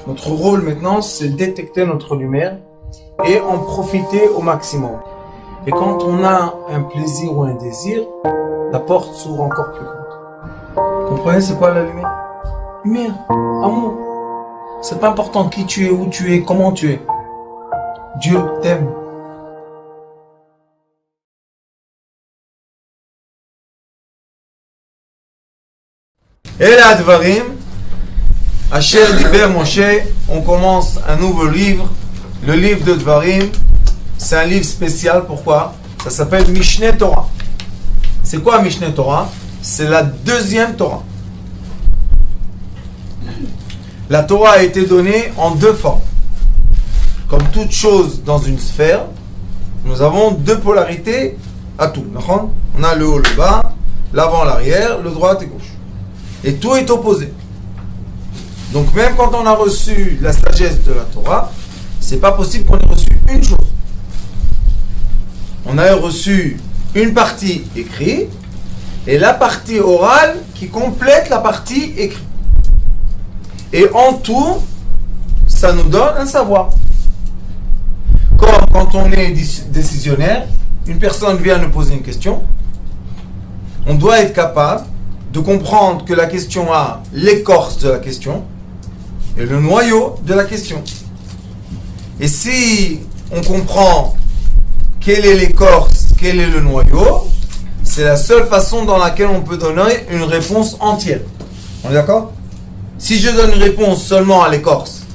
Notre rôle maintenant, c'est de détecter notre lumière et en profiter au maximum. Et quand on a un plaisir ou un désir, la porte s'ouvre encore plus grande. Vous comprenez c'est quoi la lumière? Lumière, amour. C'est pas important qui tu es, où tu es, comment tu es. Dieu t'aime. Et là, Dvarim, Asher Diber Moshe, on commence un nouveau livre, le livre de Dvarim. C'est un livre spécial, pourquoi? Ça s'appelle Mishneh Torah. C'est quoi Mishneh Torah? C'est la deuxième Torah. La Torah a été donnée en deux formes. Comme toute chose dans une sphère, nous avons deux polarités à tout. On a le haut, le bas, l'avant, l'arrière, le droite et gauche. Et tout est opposé. Donc même quand on a reçu la sagesse de la Torah, c'est pas possible qu'on ait reçu une chose. On a reçu une partie écrite et la partie orale qui complète la partie écrite. Et en tout, ça nous donne un savoir. Comme quand on est décisionnaire, une personne vient nous poser une question, on doit être capable de comprendre que la question a l'écorce de la question et le noyau de la question. Et si on comprend quelle est l'écorce, quel est le noyau, c'est la seule façon dans laquelle on peut donner une réponse entière. On est d'accord? Si je donne une réponse seulement à l'écorce,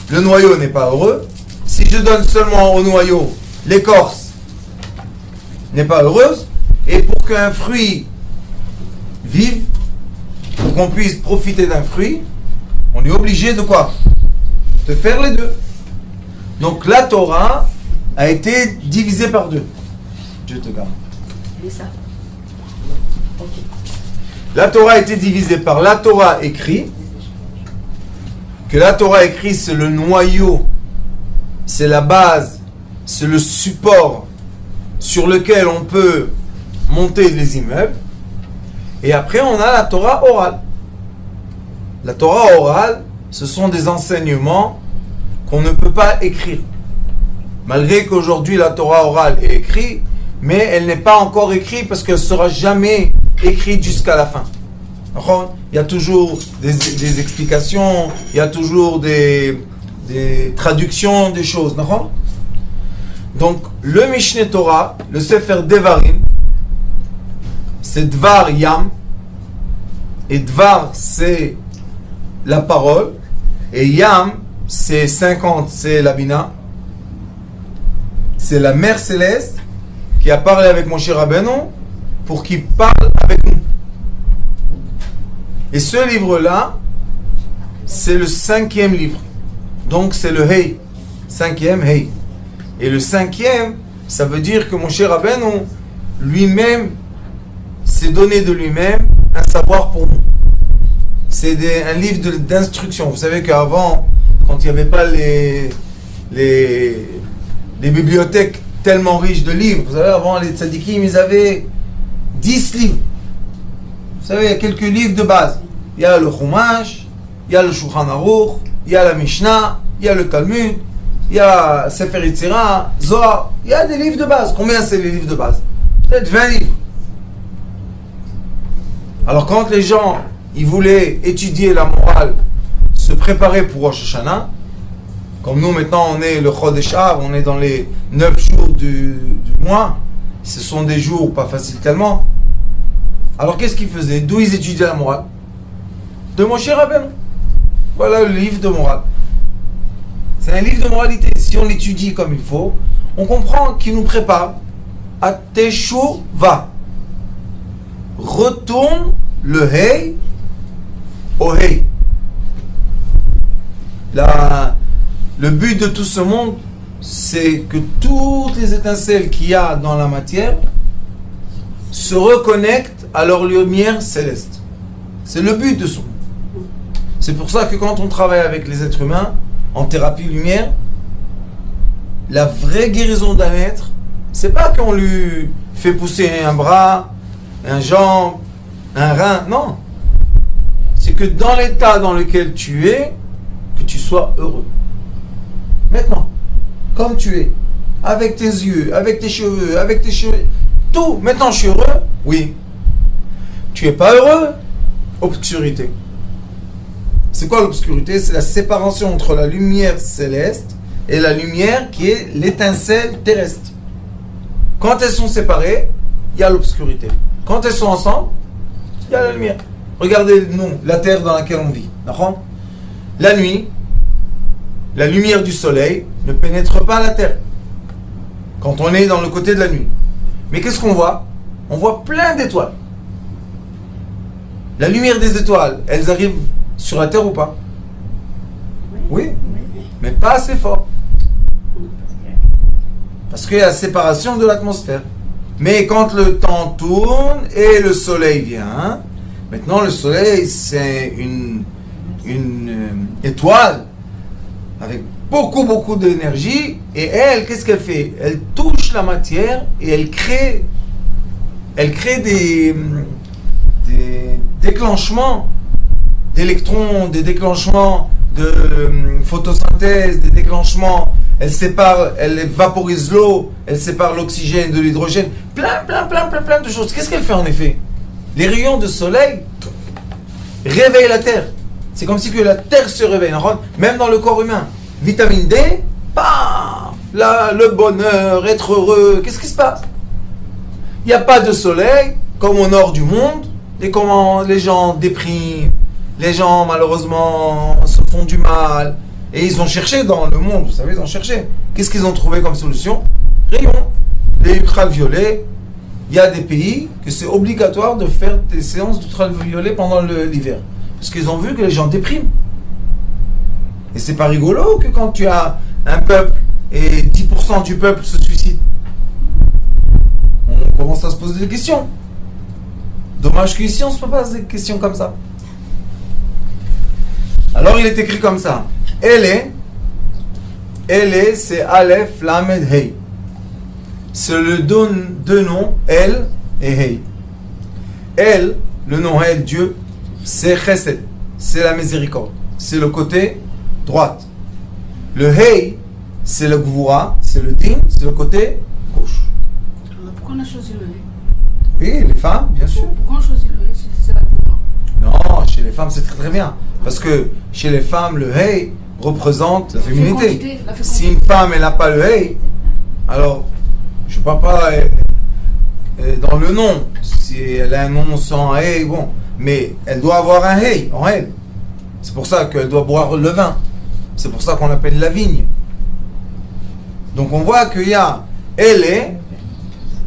le noyau n'est pas heureux. Si je donne seulement au noyau, l'écorce n'est pas heureuse. Et pour qu'un fruit vive, pour qu'on puisse profiter d'un fruit, on est obligé de quoi? De faire les deux. Donc la Torah a été divisée par deux. Dieu te garde. La Torah a été divisée par la Torah écrite. Que la Torah écrite, c'est le noyau, c'est la base, c'est le support sur lequel on peut monter les immeubles. Et après, on a la Torah orale. La Torah orale, ce sont des enseignements qu'on ne peut pas écrire. Malgré qu'aujourd'hui, la Torah orale est écrite, mais elle n'est pas encore écrite parce qu'elle ne sera jamais écrite jusqu'à la fin. Il y a toujours des explications, il y a toujours des traductions des choses. Donc, le Mishneh Torah, le Sefer Devarim, c'est Dvar Yam. Et Dvar, c'est la parole. Et Yam, c'est 50, c'est la Bina. C'est la mère céleste qui a parlé avec Moshe Rabbeinu pour qu'il parle avec nous. Et ce livre-là, c'est le 5e livre. Donc c'est le Hey. 5e Hey. Et le 5e, ça veut dire que Moshe Rabbeinu, lui-même, s'est donné de lui-même un savoir pour nous. C'est un livre d'instruction. Vous savez qu'avant, quand il n'y avait pas les bibliothèques tellement riches de livres, vous savez, avant les tzadikim, ils avaient 10 livres. Vous savez, il y a quelques livres de base. Il y a le Chumash, il y a le Shulchan Aruch, il y a la Mishnah, il y a le Talmud, il y a Sefer Yetzirah, Zohar. Il y a des livres de base. Combien c'est les livres de base? Peut-être 20 livres. Alors quand les gens, ils voulaient étudier la morale, se préparer pour Rosh Hashanah, comme nous maintenant on est le Chodesh Av, on est dans les 9 jours du mois, ce sont des jours pas faciles tellement. Alors qu'est-ce qu'ils faisaient? D'où ils étudiaient la morale? De Moshe Rabbeinu. Voilà le livre de morale. C'est un livre de moralité. Si on l'étudie comme il faut, on comprend qu'il nous prépare à Teshuvah. Retourne le Hey au Hey. Le but de tout ce monde, c'est que toutes les étincelles qu'il y a dans la matière se reconnectent à leur lumière céleste. C'est le but de ce monde. C'est pour ça que quand on travaille avec les êtres humains, en thérapie lumière, la vraie guérison d'un être, c'est pas qu'on lui fait pousser un bras, un jambe, un rein, non. C'est que dans l'état dans lequel tu es, que tu sois heureux. Maintenant, comme tu es, avec tes yeux, avec tes cheveux, tout, maintenant je suis heureux? Oui. Tu es pas heureux? Obscurité. C'est quoi l'obscurité? C'est la séparation entre la lumière céleste et la lumière qui est l'étincelle terrestre. Quand elles sont séparées, il y a l'obscurité. Quand elles sont ensemble, il y a la lumière. Regardez, nous, la terre dans laquelle on vit. D'accord? La nuit, la lumière du soleil ne pénètre pas la terre. Quand on est dans le côté de la nuit. Mais qu'est-ce qu'on voit? On voit plein d'étoiles. La lumière des étoiles, elles arrivent sur la terre ou pas? Oui, mais pas assez fort. Parce qu'il y a la séparation de l'atmosphère. Mais quand le temps tourne et le soleil vient, maintenant le soleil c'est une étoile avec beaucoup d'énergie, et elle, qu'est-ce qu'elle fait? Elle touche la matière et elle crée des déclenchements d'électrons, des déclenchements de photosynthèse, des déclenchements, elle sépare, elle vaporise l'eau, elle sépare l'oxygène de l'hydrogène, plein de choses. Qu'est-ce qu'elle fait en effet? Les rayons de soleil réveillent la Terre. C'est comme si que la Terre se réveille, même dans le corps humain. Vitamine D, paf, là, le bonheur, être heureux, qu'est-ce qui se passe? Il n'y a pas de soleil, comme au nord du monde, et comment les gens dépriment, les gens malheureusement se font du mal, et ils ont cherché dans le monde, vous savez, ils ont cherché. Qu'est-ce qu'ils ont trouvé comme solution? Rayons, les ultraviolets. Il y a des pays que c'est obligatoire de faire des séances d'ultraviolets pendant l'hiver, parce qu'ils ont vu que les gens dépriment. Et c'est pas rigolo que quand tu as un peuple et 10% du peuple se suicide. On commence à se poser des questions. Dommage qu'ici on ne se pose pas des questions comme ça. Alors il est écrit comme ça. Elle est, c'est Aleph, Lamed, Hey. C'est le deux noms, El et Hey. El, le nom El, Dieu, c'est Chesed, c'est la miséricorde, c'est le côté droite. Le Hey, c'est le Gvura, c'est le Din, c'est le côté gauche. Alors pourquoi on a choisi le Hey? Oui, les femmes, bien sûr. Pourquoi on choisit le Hey? C'est la Gvura. Non, chez les femmes, c'est très bien. Parce que chez les femmes, le Hey représente la féminité. Si une femme, elle n'a pas le Hey, alors, je ne parle pas dans le nom. Si elle a un nom sans Hey, bon. Mais elle doit avoir un Hey en elle. C'est pour ça qu'elle doit boire le vin. C'est pour ça qu'on l'appelle la vigne. Donc on voit qu'il y a elle,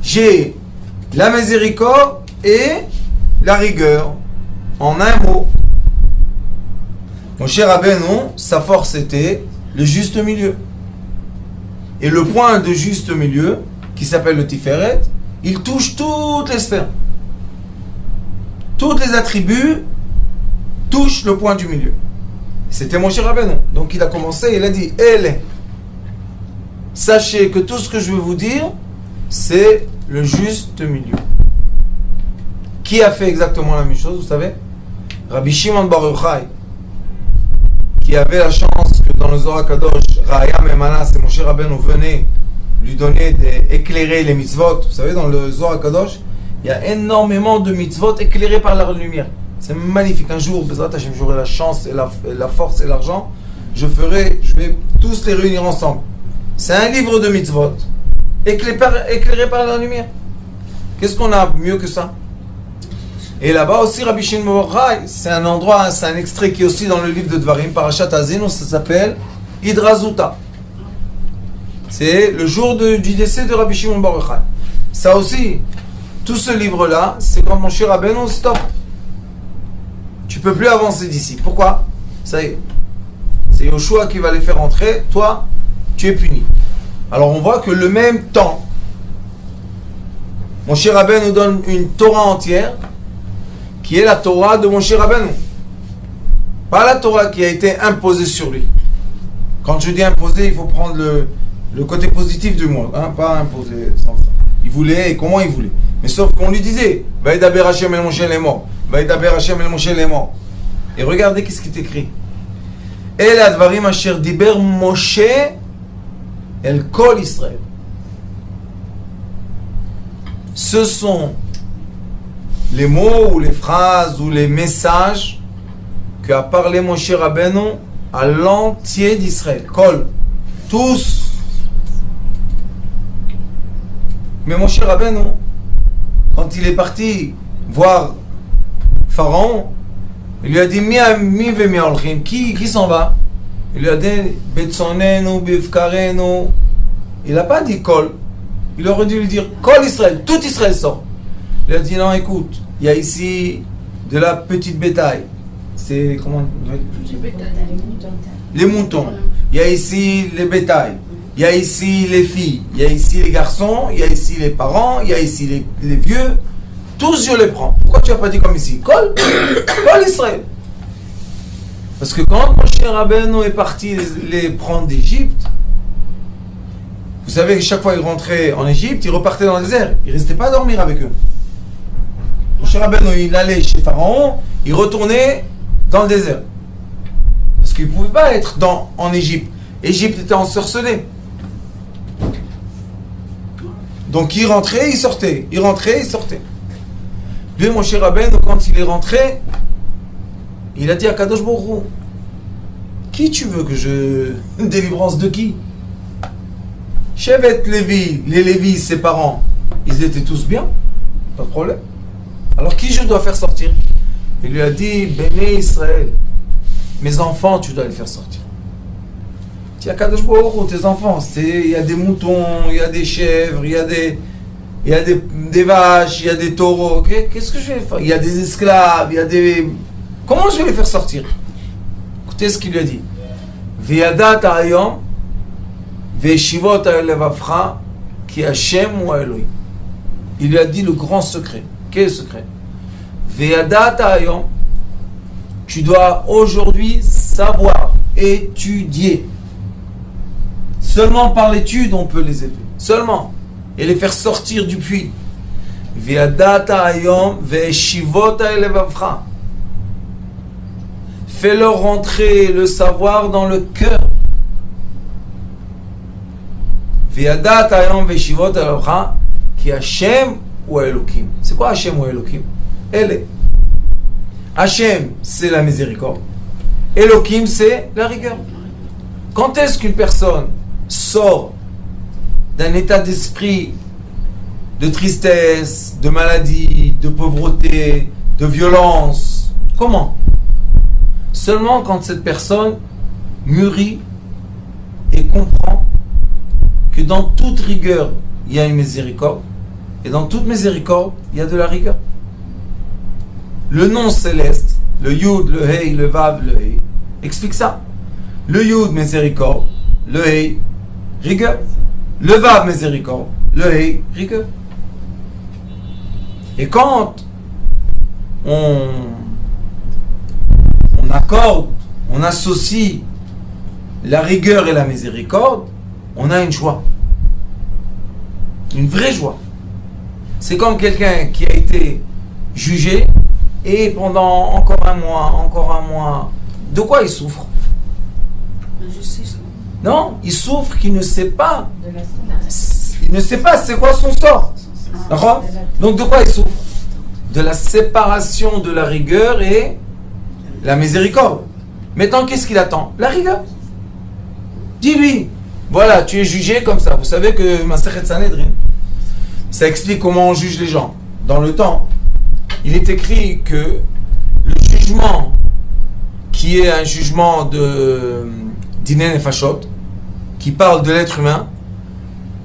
j'ai la miséricorde et la rigueur. En un mot. Mon cher Rabbeinu, sa force était le juste milieu. Et le point de juste milieu, qui s'appelle le Tiferet, il touche toutes les sphères. Toutes les attributs touchent le point du milieu. C'était mon cher Rabbeinu. Donc il a commencé, il a dit, elle, sachez que tout ce que je veux vous dire, c'est le juste milieu. Qui a fait exactement la même chose, vous savez? Rabbi Shimon Bar Yochai, qui avait la chance que dans le Zohar Kadosh, Raya Memana, c'est Moshe Rabbeinu, venait lui donner éclairer les mitzvot. Vous savez, dans le Zohar Kadosh, il y a énormément de mitzvot éclairés par la lumière. C'est magnifique. Un jour, Bezrat Hashem, j'aurai la chance et la force et l'argent, je vais tous les réunir ensemble. C'est un livre de mitzvot éclairé par la lumière. Qu'est-ce qu'on a mieux que ça? Et là-bas aussi, Rabbi Shimon Bar Yochai, c'est un endroit, c'est un extrait qui est aussi dans le livre de Dvarim, Parashat Azinu, ça s'appelle Hidrazuta. C'est le jour du décès de Rabbi Shimon Bar Yochai. Ça aussi, tout ce livre-là, c'est quand mon cher Rabbeinu, stop. Tu peux plus avancer d'ici. Pourquoi? Ça y est. C'est Yoshua qui va les faire entrer. Toi, tu es puni. Alors on voit que le même temps, mon cher Rabbeinu nous donne une Torah entière, qui est la Torah de mon cher Rabbeinu. Pas la Torah qui a été imposée sur lui. Quand je dis imposée, il faut prendre le côté positif du mot, hein, pas imposé sans ça. Il voulait, et comment il voulait. Mais sauf qu'on lui disait, Vaïdaber Hashem el Moshe les morts. Vaïdaber Hashem el Moshe les morts. Et regardez qu'est-ce qui est écrit. אלה הדברים אשר דיבר משה אל כל ישראל. Ce sont les mots ou les phrases ou les messages qu'a parlé Moshe Rabbeinu à l'entier d'Israël. Kol, tous. Mais Moshe Rabbeinu, quand il est parti voir Pharaon, il lui a dit qui s'en va? Il lui a dit Betsonenu, Bifkarenu. Il n'a pas dit Kol. Il aurait dû lui dire Kol Israël, tout Israël sort. Il a dit non, écoute, il y a ici de la petite bétail. C'est comment? Les moutons. Il y a ici les bétails. Il y a ici les filles. Il y a ici les garçons. Il y a ici les parents. Il y a ici les vieux. Tous je les prends. Pourquoi tu n'as pas dit comme ici? Kol Israël. Parce que quand Moshe Rabbeinu est parti les prendre d'Égypte, vous savez que chaque fois qu'il rentrait en Égypte, il repartait dans le désert. Il ne restait pas à dormir avec eux. Moshe Rabbeinu, il allait chez Pharaon, il retournait dans le désert. Parce qu'il ne pouvait pas être en Égypte. Égypte était ensorcelée. Donc il rentrait, il sortait. Il rentrait, il sortait. Lui, Moshe Rabbeinu, quand il est rentré, il a dit à Kadosh Baruch Hu, qui tu veux que je... Une délivrance de qui? Shevet Lévi, les Lévis, ses parents, ils étaient tous bien, pas de problème. Alors qui je dois faire sortir? Il lui a dit, Béné Israël, mes enfants, tu dois les faire sortir. Il y a Kadosh Baruch Hu, tes enfants, il y a des moutons, il y a des chèvres, il y a des vaches, il y a des taureaux. Qu'est-ce que je vais faire? Il y a des esclaves, il y a des... Comment je vais les faire sortir? Écoutez ce qu'il lui a dit. Viadat ayom ve'shivot ha'elevavcha ki Hashem ou Elohim. Il lui a dit le grand secret. Quel est le secret? Viadat ayom, tu dois aujourd'hui savoir, étudier. Seulement par l'étude on peut les aider. Seulement. Et les faire sortir du puits. Viadat ayom ve'shivot ha'elevavcha. Fais-leur rentrer le savoir dans le cœur. Viadat ayom ve'shivot ha'elevavcha ki Hashem ou Elohim. C'est quoi Hashem ou Elohim? Elle. Hashem, c'est la miséricorde. Elohim, c'est la rigueur. Quand est-ce qu'une personne sort d'un état d'esprit de tristesse, de maladie, de pauvreté, de violence? Comment? Seulement quand cette personne mûrit et comprend que dans toute rigueur, il y a une miséricorde, et dans toute miséricorde, il y a de la rigueur. Le nom céleste, le Yud, le Hei, le Vav, le Hei, explique ça. Le Yud, miséricorde, le Hei, rigueur. Le Vav, miséricorde, le Hei, rigueur. Et quand on accorde, on associe la rigueur et la miséricorde, on a une joie. Une vraie joie. C'est comme quelqu'un qui a été jugé et pendant encore un mois, de quoi il souffre? La justice. Non, il souffre qu'il ne sait pas. Il ne sait pas c'est quoi son sort. D'accord? Donc de quoi il souffre? De la séparation de la rigueur et la miséricorde. Maintenant, qu'est-ce qu'il attend? La rigueur. Dis-lui, voilà, tu es jugé comme ça. Vous savez que Masechet Sanhedrin, ça explique comment on juge les gens. Dans le temps, il est écrit que le jugement, qui est un jugement de Dinei Nefashot, qui parle de l'être humain,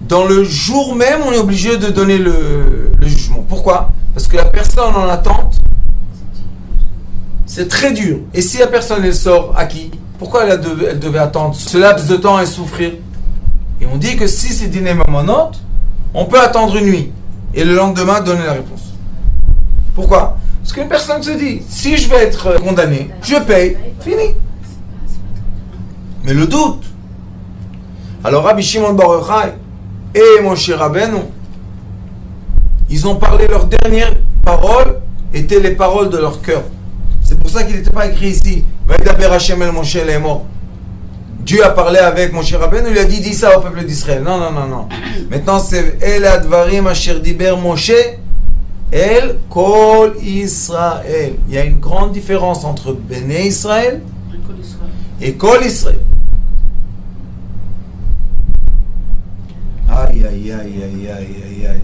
dans le jour même, on est obligé de donner le jugement. Pourquoi? Parce que la personne en attente, c'est très dur. Et si la personne, elle sort à qui? Pourquoi elle devait attendre ce laps de temps et souffrir? Et on dit que si c'est Dinei Mamonot, on peut attendre une nuit. Et le lendemain, donner la réponse. Pourquoi? Parce qu'une personne se dit, si je vais être condamné, je paye, fini. Mais le doute. Alors Rabbi Shimon Bar Yochai et Moshe Rabbeinu, ils ont parlé, leurs dernières paroles étaient les paroles de leur cœur. C'est pour ça qu'il n'était pas écrit ici, Vaïdaber Hashem el Moshe lemor. Dieu a parlé avec Moshe Rabbeinu, il lui a dit, dis ça au peuple d'Israël. Non, non, non, non. Maintenant, c'est El Advarim Asher Diber Moshe, El Kol Israël. Il y a une grande différence entre Béné Israël et Kol Israël. Aïe, aïe, aïe, aïe, aïe, aïe, aïe.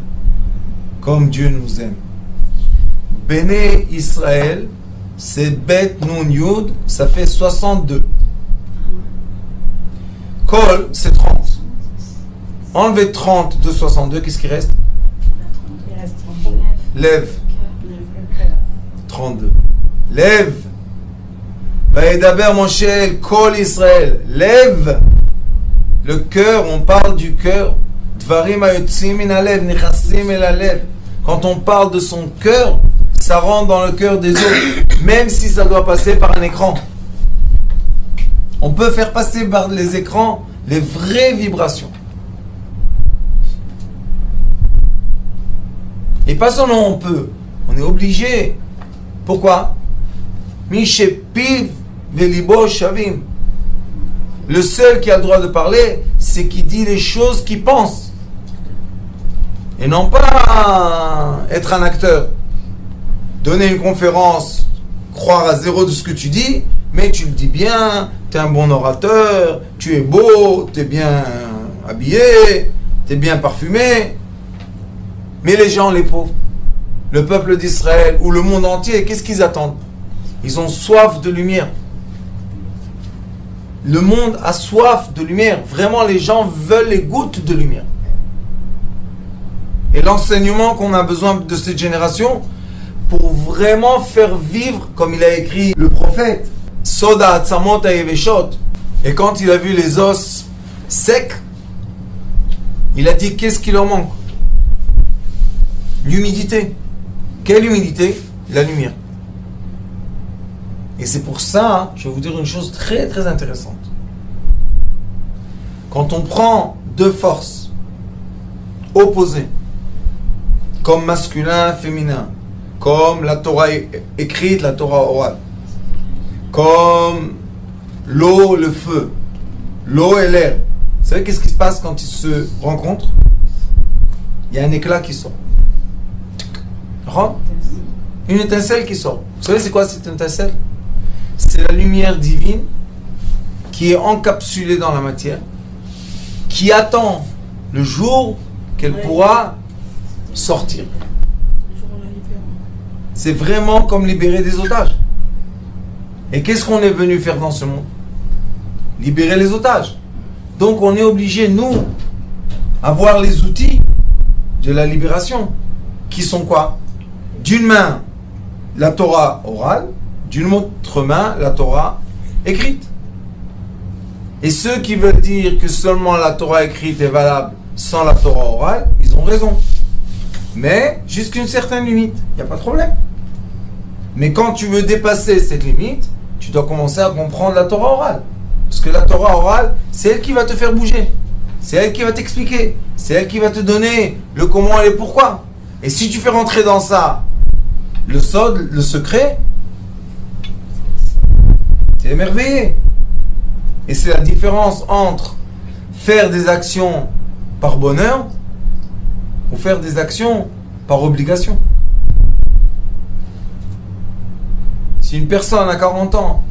Comme Dieu nous aime. Béné Israël, c'est Bet Nun Yud, ça fait 62. Kol, c'est 30. Enlevez 30 de 62, qu'est-ce qui reste? Lève. 32. Lève. Vaïdaber Moshe, Kol Israël. Lève. Le cœur, on parle du cœur. Dvarim hayotzim min halev, nichasim el halev. Quand on parle de son cœur, ça rentre dans le cœur des autres, même si ça doit passer par un écran. On peut faire passer par les écrans les vraies vibrations. Et pas seulement on peut, on est obligé. Pourquoi? Mishepiv velibo shavim. Le seul qui a le droit de parler, c'est qui dit les choses qu'il pense. Et non pas être un acteur. Donner une conférence, croire à zéro de ce que tu dis, mais tu le dis bien, tu es un bon orateur, tu es beau, tu es bien habillé, tu es bien parfumé. Mais les gens, les pauvres, le peuple d'Israël ou le monde entier, qu'est-ce qu'ils attendent? Ils ont soif de lumière. Le monde a soif de lumière. Vraiment, les gens veulent les gouttes de lumière. Et l'enseignement qu'on a besoin de cette génération, pour vraiment faire vivre, comme il a écrit le prophète, Soda Atzamot Ayeveshot. Et quand il a vu les os secs, il a dit, qu'est-ce qui leur manque? L'humidité. Quelle humidité? La lumière. Et c'est pour ça, je vais vous dire une chose très très intéressante. Quand on prend deux forces opposées, comme masculin, féminin, comme la Torah écrite, la Torah orale, comme l'eau, le feu, l'eau et l'air. Vous savez qu'est-ce qui se passe quand ils se rencontrent? Il y a un éclat qui sort. Une étincelle qui sort. Vous savez c'est quoi cette étincelle? C'est la lumière divine qui est encapsulée dans la matière, qui attend le jour qu'elle pourra sortir. C'est vraiment comme libérer des otages. Et qu'est-ce qu'on est venu faire dans ce monde? Libérer les otages. Donc on est obligé, nous, avoir les outils de la libération. Qui sont quoi? D'une main, la Torah orale, d'une autre main, la Torah écrite. Et ceux qui veulent dire que seulement la Torah écrite est valable sans la Torah orale, ils ont raison. Mais jusqu'à une certaine limite, il n'y a pas de problème. Mais quand tu veux dépasser cette limite, tu dois commencer à comprendre la Torah orale. Parce que la Torah orale, c'est elle qui va te faire bouger. C'est elle qui va t'expliquer. C'est elle qui va te donner le comment et le pourquoi. Et si tu fais rentrer dans ça le sod, le secret, c'est émerveillé. Et c'est la différence entre faire des actions par bonheur ou faire des actions par obligation. Si une personne a 40 ans,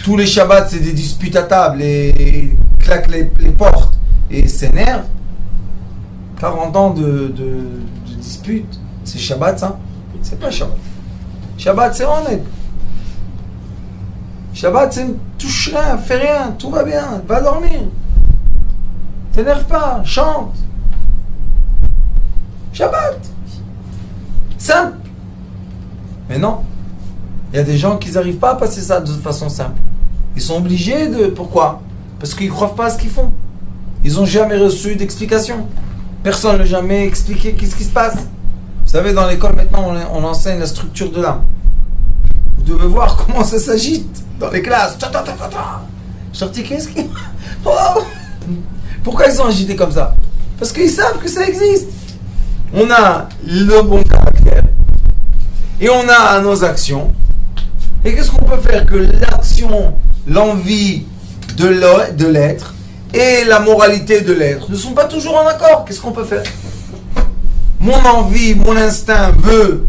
tous les Shabbats c'est des disputes à table et claque les portes et s'énerve, 40 ans de disputes, c'est Shabbat ça? C'est pas Shabbat. Shabbat c'est honnête. Shabbat c'est touche rien, fais rien, tout va bien, va dormir. T'énerve pas, chante. Shabbat. Simple. Mais non. Il y a des gens qui n'arrivent pas à passer ça de façon simple. Ils sont obligés de... Pourquoi? Parce qu'ils ne croient pas à ce qu'ils font. Ils n'ont jamais reçu d'explication. Personne n'a jamais expliqué qu'est-ce qui se passe. Vous savez, dans l'école, maintenant, on enseigne la structure de l'âme. Vous devez voir comment ça s'agite dans les classes. Je dis, qu'est-ce qui... Oh, pourquoi ils sont agités comme ça? Parce qu'ils savent que ça existe. On a le bon caractère. Et on a nos actions. Et qu'est-ce qu'on peut faire que l'action, l'envie de l'être et la moralité de l'être ne sont pas toujours en accord. Qu'est-ce qu'on peut faire? Mon envie, mon instinct veut,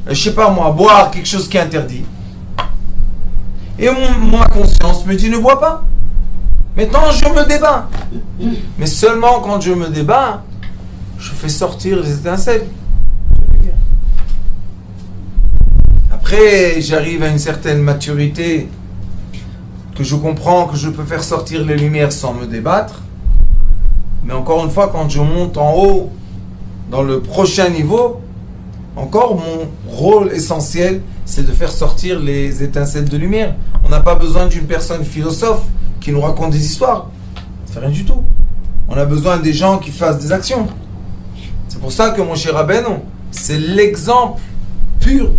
je sais pas moi, boire quelque chose qui est interdit. Et ma conscience me dit ne bois pas. Maintenant, je me débat. Mais seulement quand je me débat, je fais sortir les étincelles. Après, j'arrive à une certaine maturité que je comprends que je peux faire sortir les lumières sans me débattre. Mais encore une fois, quand je monte en haut, dans le prochain niveau, encore mon rôle essentiel, c'est de faire sortir les étincelles de lumière. On n'a pas besoin d'une personne philosophe qui nous raconte des histoires. Ça fait rien du tout. On a besoin des gens qui fassent des actions. C'est pour ça que mon cher Rabbeinu, c'est l'exemple pur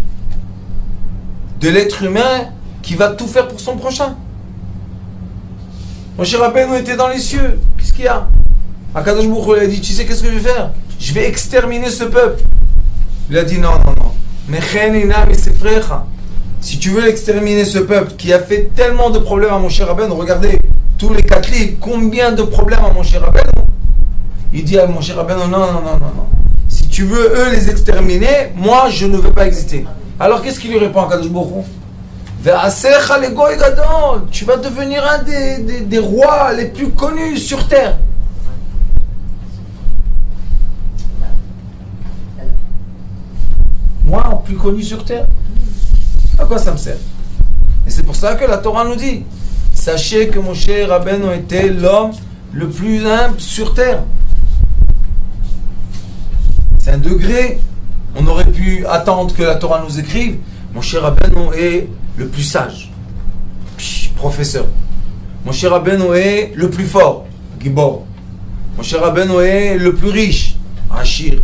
de l'être humain qui va tout faire pour son prochain. Mon cher Rabbeinu était dans les cieux. Qu'est-ce qu'il y a? Akadosh Baruch Hu lui a dit, tu sais qu'est-ce que je vais faire? Je vais exterminer ce peuple. Il a dit non. Si tu veux exterminer ce peuple qui a fait tellement de problèmes à mon cher Rabbeinu, regardez tous les 4 livres, combien de problèmes à mon cher Rabbeinu. Il dit à mon cher Rabbeinu, non. Si tu veux eux les exterminer, moi je ne veux pas exister. Alors qu'est-ce qu'il lui répond à Kadosh Baruch Hu? Tu vas devenir un des rois les plus connus sur terre. Moi, plus connu sur terre. À quoi ça me sert? Et c'est pour ça que la Torah nous dit, sachez que Moshe Rabbeinu était l'homme le plus humble sur terre. C'est un degré. On aurait pu attendre que la Torah nous écrive, Moshe Rabbeinu est le plus sage, professeur. Moshe Rabbeinu est le plus fort, Gibor. Moshe Rabbeinu est le plus riche, Ashir.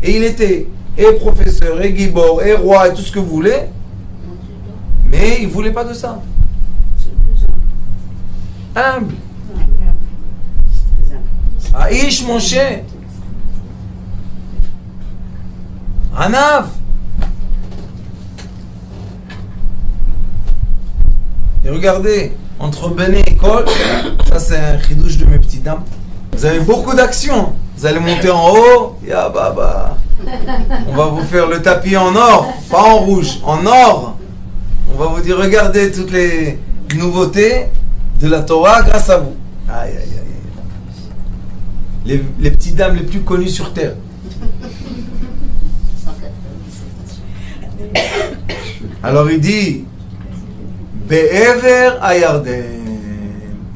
Et il était et professeur, et Gibor, et roi, et tout ce que vous voulez. Mais il ne voulait pas de ça. Humble. Aïch Moshe. Anav. Et regardez, entre Béné et Kol, ça c'est un chidouche de mes petites dames. Vous avez beaucoup d'actions. Vous allez monter en haut, ya baba. On va vous faire le tapis en or, pas en rouge, en or. On va vous dire, regardez toutes les nouveautés de la Torah grâce à vous. Aïe, aïe, aïe. Les petites dames les plus connues sur terre. Alors il dit, Be'ever Ayarden.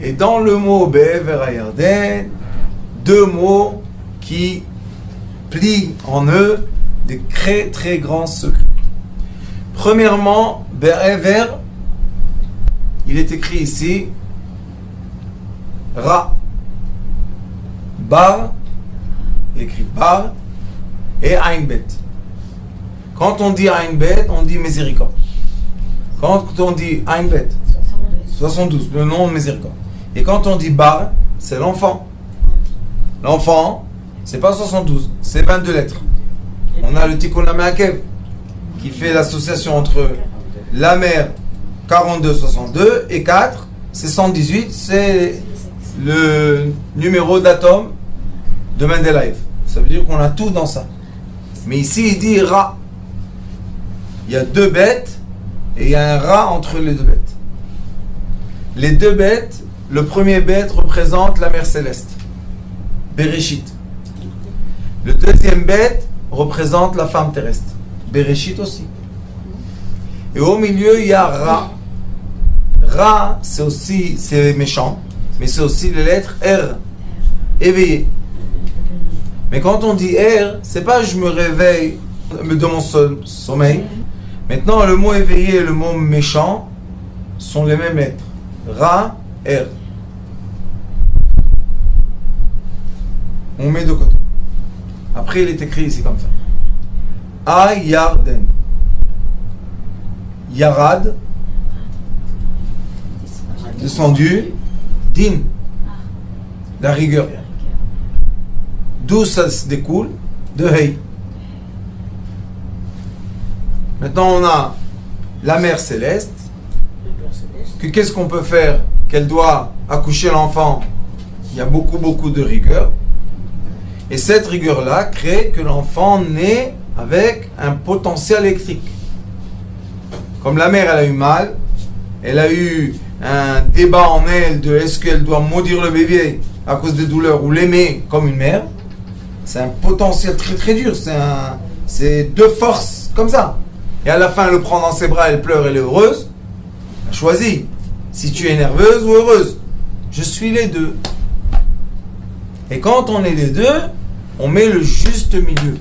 Et dans le mot Be'ever Ayarden, 2 mots qui plient en eux des très très grands secrets. Premièrement, Be'ever, il est écrit ici, Ra, Bar, il est écrit Bar, et Ain Bet. Quand on dit Ain Bet, on dit miséricorde. Quand on dit Ain Bet, 72, le nom de miséricorde. Et quand on dit Bar, c'est l'enfant. L'enfant, c'est pas 72, c'est 22 lettres. On a le Tikkun HaMe'akev qui fait l'association entre la mère 42, 62 et 4, c'est 118, c'est le numéro d'atome de Mendeleïev. Ça veut dire qu'on a tout dans ça. Mais ici, il dit Ra. Il y a 2 bêtes et il y a un Ra entre les 2 bêtes. Les 2 bêtes, le premier bête représente la mère céleste, Bereshit. Le deuxième bête représente la femme terrestre, Bereshit aussi. Et au milieu, il y a Ra. Ra, c'est méchant, mais c'est aussi les lettres R, éveillé. Mais quand on dit R, c'est pas je me réveille de mon sommeil. Maintenant, le mot éveillé et le mot méchant sont les mêmes lettres. Ra, R. On met de côté. Après, il est écrit ici comme ça. Ayarden. Yarad. Descendu. Din. La rigueur. D'où ça se découle? De Hey. Maintenant, on a la mère céleste. Qu'est-ce qu'on peut faire qu'elle doit accoucher l'enfant, il y a beaucoup de rigueur. Et cette rigueur-là crée que l'enfant naît avec un potentiel électrique. Comme la mère, elle a eu mal, elle a eu un débat en elle de est-ce qu'elle doit maudire le bébé à cause des douleurs ou l'aimer comme une mère. C'est un potentiel très dur, c'est deux forces comme ça. Et à la fin, elle le prend dans ses bras, elle pleure, elle est heureuse. Elle choisit si tu es nerveuse ou heureuse. Je suis les deux. Et quand on est les deux, on met le juste milieu.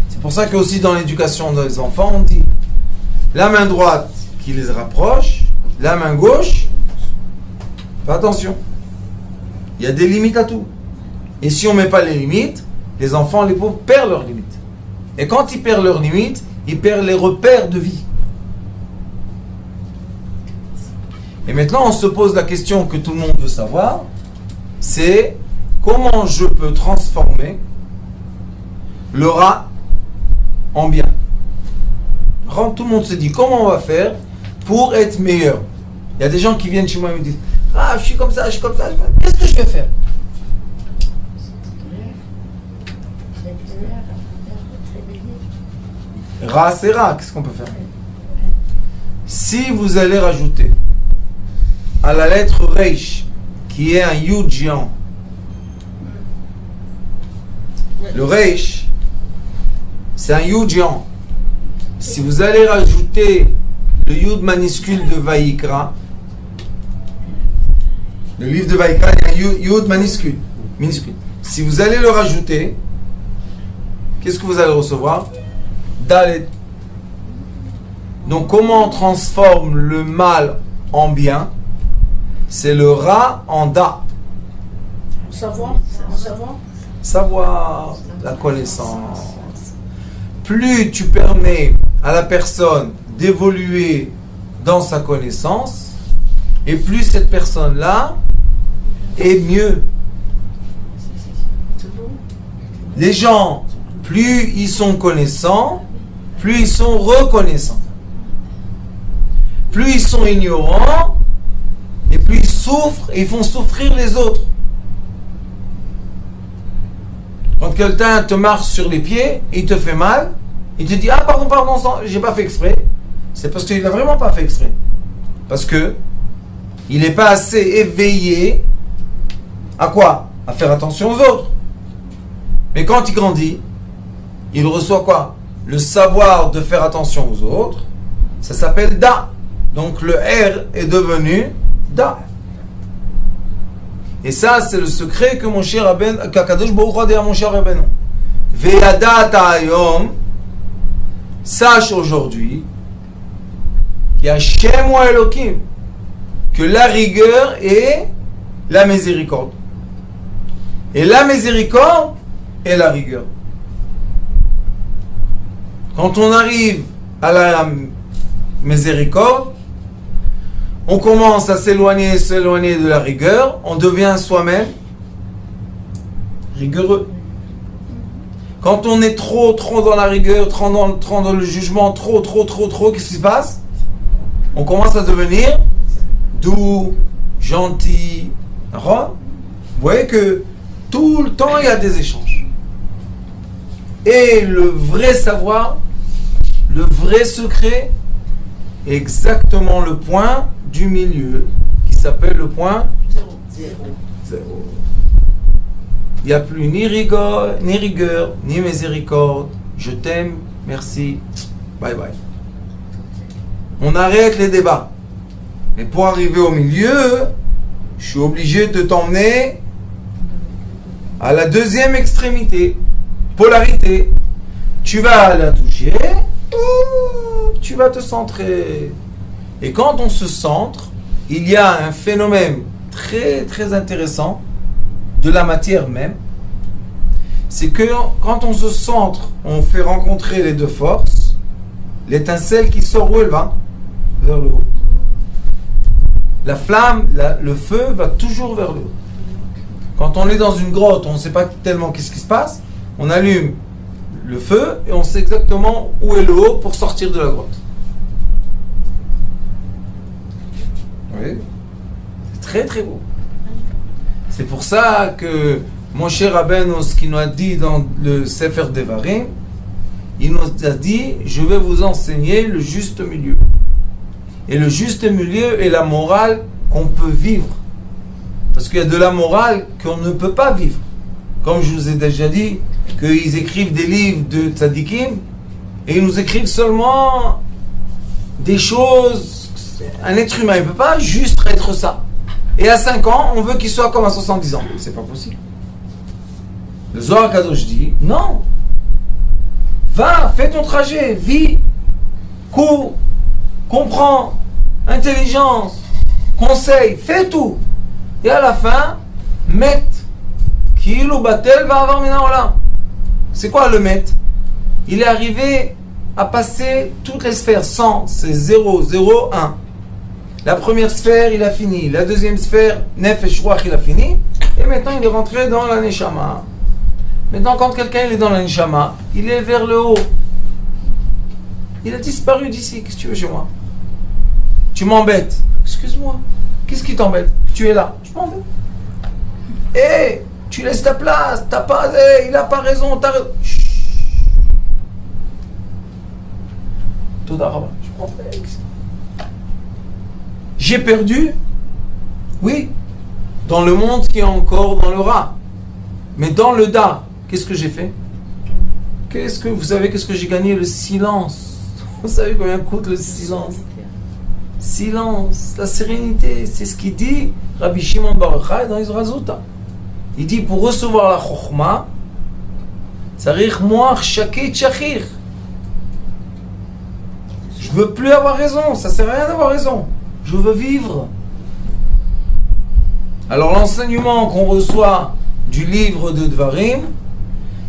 C'est pour ça que aussi dans l'éducation des enfants, on dit la main droite qui les rapproche, la main gauche, fais attention. Il y a des limites à tout. Et si on ne met pas les limites, les enfants, les pauvres, perdent leurs limites. Et quand ils perdent leurs limites, ils perdent les repères de vie. Et maintenant, on se pose la question que tout le monde veut savoir, c'est comment je peux transformer le rat en bien. Tout le monde se dit comment on va faire pour être meilleur. Il y a des gens qui viennent chez moi et me disent ah, je suis comme ça, qu'est-ce que je vais faire? Ra, c'est Ra, qu'est-ce qu'on peut faire? Si vous allez rajouter à la lettre Reish, qui est un Yud géant, le Reish, c'est un Yud géant. Si vous allez rajouter le Yud minuscule de Vaïkra, le livre de Vaïkra, il y a un Yud minuscule. Si vous allez le rajouter, qu'est-ce que vous allez recevoir? Dalet. Donc comment on transforme le mal en bien? C'est le Ra en Da. Savoir, la connaissance. Plus tu permets à la personne d'évoluer dans sa connaissance, et plus cette personne-là est mieux. Les gens, plus ils sont connaissants, plus ils sont reconnaissants. Plus ils sont ignorants, et plus ils souffrent, et ils font souffrir les autres. Quand quelqu'un te marche sur les pieds, et il te fait mal, il te dit ah pardon, j'ai pas fait exprès. C'est parce qu'il n'a vraiment pas fait exprès. Parce que il n'est pas assez éveillé à quoi? À faire attention aux autres. Mais quand il grandit, il reçoit quoi? Le savoir de faire attention aux autres. Ça s'appelle Da. Donc le R est devenu Da. Et ça, c'est le secret que mon cher Rabben, qu'Akadosh Baruch Hu a dit à mon cher Rabben. Ve'yadata hayom, sache aujourd'hui qu'il y a Shem ou Elohim, que la rigueur est la miséricorde. Et la miséricorde est la rigueur. Quand on arrive à la miséricorde, on commence à s'éloigner de la rigueur, on devient soi-même rigoureux. Quand on est trop dans la rigueur, trop dans le jugement, trop, qu'est-ce qui se passe? On commence à devenir doux, gentil. Vous voyez que tout le temps, il y a des échanges. Et le vrai savoir, le vrai secret, est exactement le point du milieu, qui s'appelle le point zéro. Il n'y a plus ni rigueur, ni miséricorde. Je t'aime, merci, bye bye. On arrête les débats. Mais pour arriver au milieu, je suis obligé de t'emmener à la deuxième extrémité. Polarité. Tu vas la toucher, tu vas te centrer. Et quand on se centre, il y a un phénomène très intéressant de la matière même. C'est que quand on se centre, on fait rencontrer les deux forces, l'étincelle qui sort où elle va? Vers le haut. La flamme, le feu va toujours vers le haut. Quand on est dans une grotte, on ne sait pas tellement qu'est-ce qui se passe, on allume le feu et on sait exactement où est le haut pour sortir de la grotte. Oui. Très très beau. C'est pour ça que Moshe Rabbeinu, ce qu'il nous a dit dans le Sefer Devarim, il nous a dit, je vais vous enseigner le juste milieu. Et le juste milieu est la morale qu'on peut vivre. Parce qu'il y a de la morale qu'on ne peut pas vivre. Comme je vous ai déjà dit, qu'ils écrivent des livres de tzadikim, et ils nous écrivent seulement des choses. Un être humain, il ne peut pas juste être ça. Et à 5 ans, on veut qu'il soit comme à 70 ans. C'est pas possible. Le Zohar Kadosh dit, non. Va, fais ton trajet, vis, cours, comprends, intelligence, conseil, fais tout. Et à la fin, met, Kilu Batel va avoir Minaolam. C'est quoi le met? Il est arrivé à passer toutes les sphères. 100, c'est 0, 0, 1. La première sphère, il a fini. La deuxième sphère, Nefesh Ruach, il a fini. Et maintenant, il est rentré dans la Neshama. Maintenant, quand quelqu'un est dans la Neshama, il est vers le haut. Il a disparu d'ici. Qu'est-ce que tu veux chez moi? Tu m'embêtes. Excuse-moi. Qu'est-ce qui t'embête? Tu es là. Je m'en vais. Hé, tu laisses ta place. T'as pas, il n'a pas raison. T'as raison. Toda Rabba. Je m'en vais. J'ai perdu? Oui. Dans le monde qui est encore dans le Ra. Mais dans le Da, qu'est-ce que j'ai fait? Vous savez qu'est-ce que j'ai gagné? Le silence. Vous savez combien coûte le silence? Silence, la sérénité, c'est ce qu'il dit Rabbi Shimon Bar Yochai dans Izrazuta. Il dit pour recevoir la Chokhma, Tzarich moach shakit shachir. Je veux plus avoir raison, ça sert à rien d'avoir raison. Je veux vivre. Alors l'enseignement qu'on reçoit du livre de Dvarim,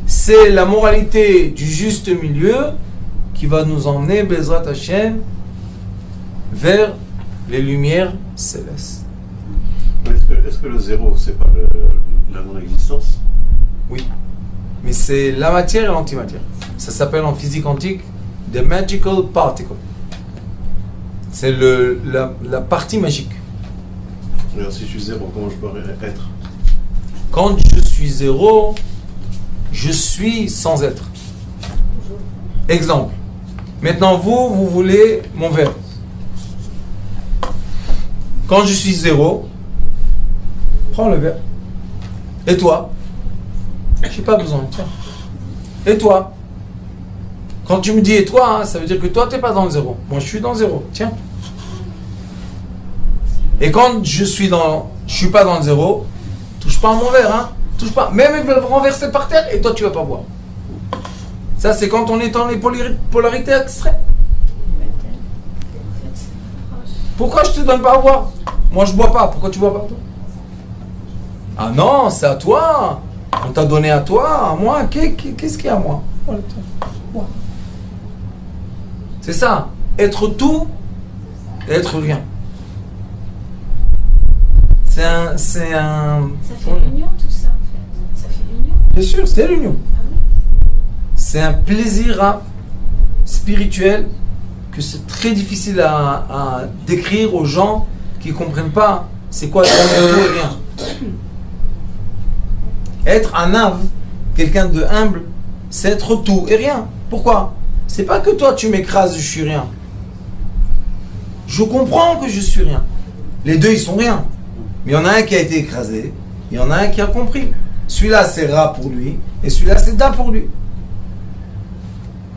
c'est la moralité du juste milieu qui va nous emmener, Bezrat Hashem, vers les lumières célestes. Est-ce que le zéro, c'est pas la non-existence? Oui. Mais c'est la matière et l'antimatière. Ça s'appelle en physique quantique the magical particle. C'est la partie magique. Alors si je suis zéro, comment je peux être? Quand je suis zéro, je suis sans être. Exemple. Maintenant, vous voulez mon verre. Quand je suis zéro, prends le verre. Et toi? J'ai pas besoin. Tiens. Et toi? Quand tu me dis et toi, hein, ça veut dire que toi, tu n'es pas dans le zéro. Moi, je suis dans le zéro. Tiens. Et quand je suis pas dans le zéro, touche pas à mon verre. Hein. Touche pas. Même ils veulent renverser par terre et toi, tu vas pas boire. Ça, c'est quand on est dans les polarités extrêmes. Pourquoi je te donne pas à boire? Moi, je bois pas. Pourquoi tu bois pas, toi? Ah non, c'est à toi. On t'a donné à toi, à moi. Qu'est-ce qu'il y a à moi? Voilà, tiens. C'est ça. Être tout et être rien. C'est un... Ça fait l'union, tout ça, en fait. Ça fait l'union. Bien sûr, c'est l'union. Ah oui. C'est un plaisir spirituel que c'est très difficile à décrire aux gens qui ne comprennent pas c'est quoi être tout et rien. Être un ave, quelqu'un de humble, c'est être tout et rien. Pourquoi? C'est pas que toi tu m'écrases, je suis rien. Je comprends que je suis rien. Les deux ils sont rien. Mais il y en a un qui a été écrasé, il y en a un qui a compris. Celui-là c'est Ra pour lui, et celui-là c'est Da pour lui.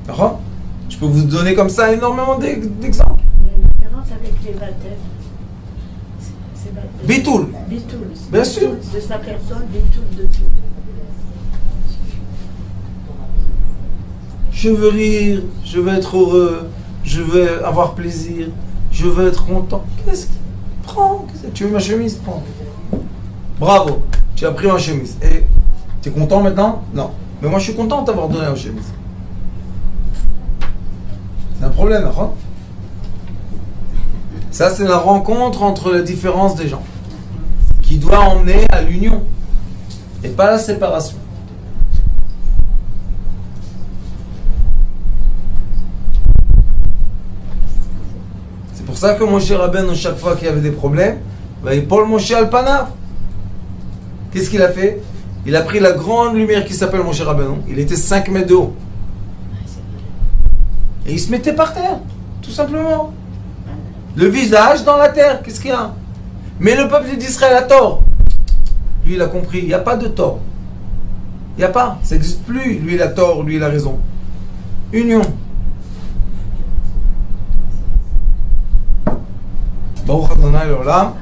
D'accord? Je peux vous donner comme ça énormément d'exemples. La différence avec les baptêmes, c'est Bitoul. Bitoul. Bien sûr. De sa personne, Bitoul de tout. Je veux rire, je veux être heureux, je veux avoir plaisir, je veux être content. Qu'est-ce que... Prends, tu veux ma chemise? Prends. Bravo, tu as pris ma chemise. Et tu es content maintenant? Non. Mais moi je suis content de t'avoir donné ma chemise. C'est un problème, hein? Ça c'est la rencontre entre la différence des gens qui doit emmener à l'union et pas à la séparation. C'est pour ça que Moshe Rabbeinu, chaque fois qu'il y avait des problèmes, Paul Moshe Alpanav. Qu'est-ce qu'il a fait? Il a pris la grande lumière qui s'appelle Moshe Rabbeinu. Il était 5 mètres de haut. Et il se mettait par terre, tout simplement. Le visage dans la terre, qu'est-ce qu'il y a? Mais le peuple d'Israël a tort. Lui, il a compris, il n'y a pas de tort. Il n'y a pas, ça n'existe plus. Lui, il a tort, lui, il a raison. Union. Baruch Adonai l'olam.